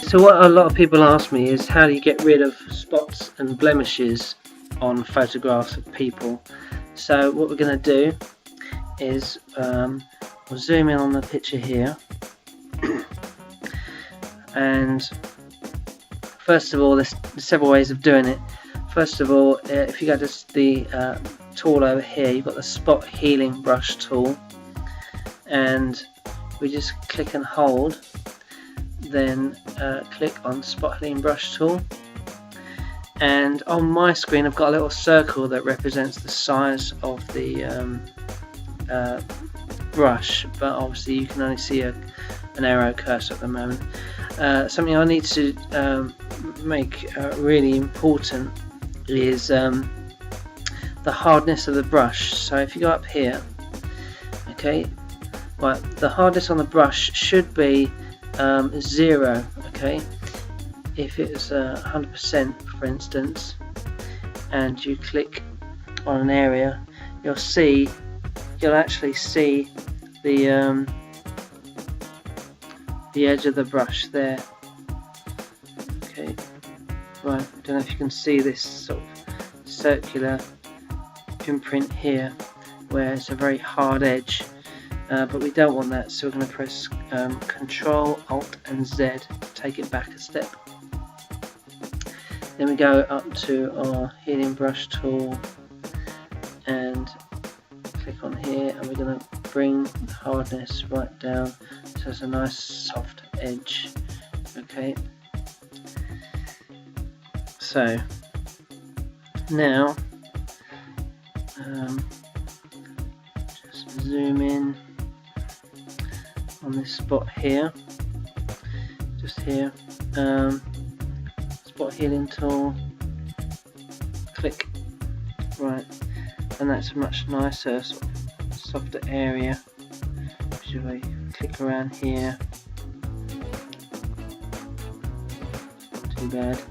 So what a lot of people ask me is, how do you get rid of spots and blemishes on photographs of people? So what we're going to do is we'll zoom in on the picture here, and first of all, there's several ways of doing it. First of all, if you go to the tool over here, you've got the spot healing brush tool, and we just click and hold, then click on spot healing brush tool, and on my screen I've got a little circle that represents the size of the brush, but obviously you can only see an arrow cursor at the moment. Something I need to make really important is the hardness of the brush. So if you go up here, okay, right, the hardness on the brush should be 0, okay. If it's 100% for instance, and you click on an area, you'll actually see the edge of the brush there. Okay, right, I don't know if you can see this sort of circular imprint here where it's a very hard edge, but we don't want that, so we're going to press Control, Alt and Z to take it back a step. Then we go up to our healing brush tool and click on here, and we're going to bring the hardness right down so it's a nice soft edge. Okay, so now just zoom in on this spot here, just here, spot healing tool, click, right, and that's a much nicer sort of softer area. Should I click around here? Not too bad.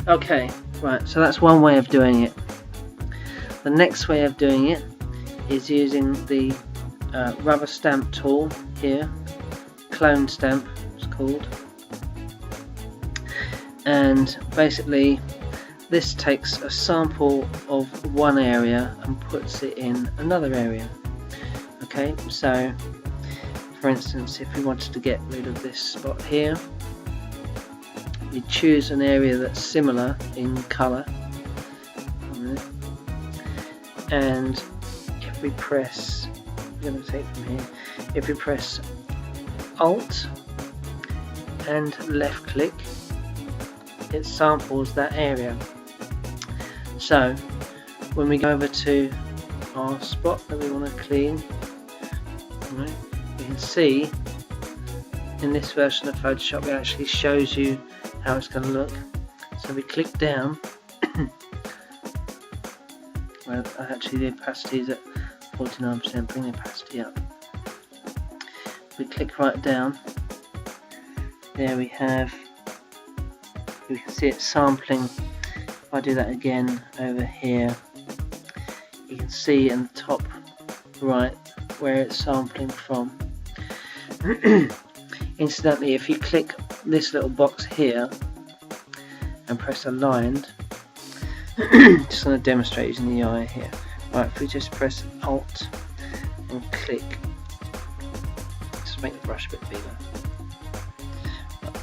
Okay, right, so that's one way of doing it. The next way of doing it is using the rubber stamp tool here, clone stamp it's called, and basically this takes a sample of one area and puts it in another area. Okay, so for instance, if we wanted to get rid of this spot here, we choose an area that's similar in colour, and if we press, I'm going to take from here, if we press Alt and left click, it samples that area. So when we go over to our spot that we want to clean, right, you can see in this version of Photoshop it actually shows you how it's going to look. So we click down, well, actually the opacity is at 49%, bring the opacity up. We click right down, there we have, you can see it sampling. If I do that again over here, you can see in the top right where it's sampling from. Incidentally, if you click this little box here and press aligned, just going to demonstrate using the eye here. Right, if we just press Alt and click, just make the brush a bit bigger.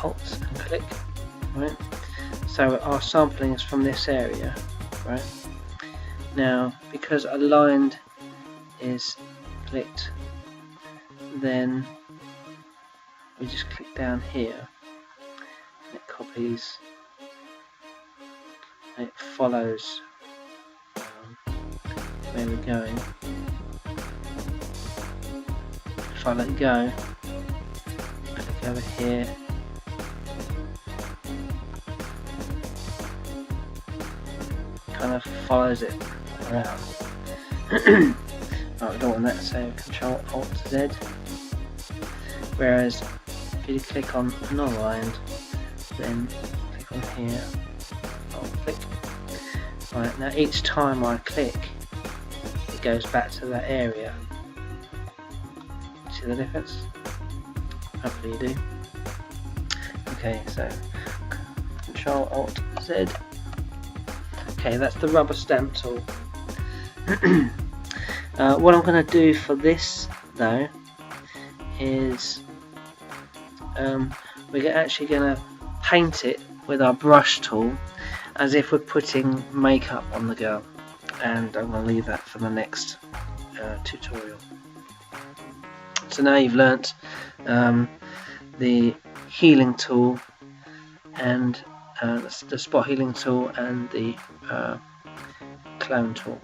Alt and click, right. So our sampling is from this area, right. Now, because aligned is clicked, then we just click down here, and it copies, and it follows where we're going. If I let go, click over here, kind of follows it around. Right, we don't want that, so Control Alt Z. Whereas if you click on unaligned, then click on here, Alt click. Right, now each time I click, it goes back to that area. See the difference? Hopefully you do. Okay, so Control Alt Z. Okay, that's the rubber stamp tool. What I'm going to do for this though is we're actually going to paint it with our brush tool as if we're putting makeup on the girl, and I'm going to leave that for the next tutorial. So now you've learnt the healing tool and the spot healing tool and the clone tool.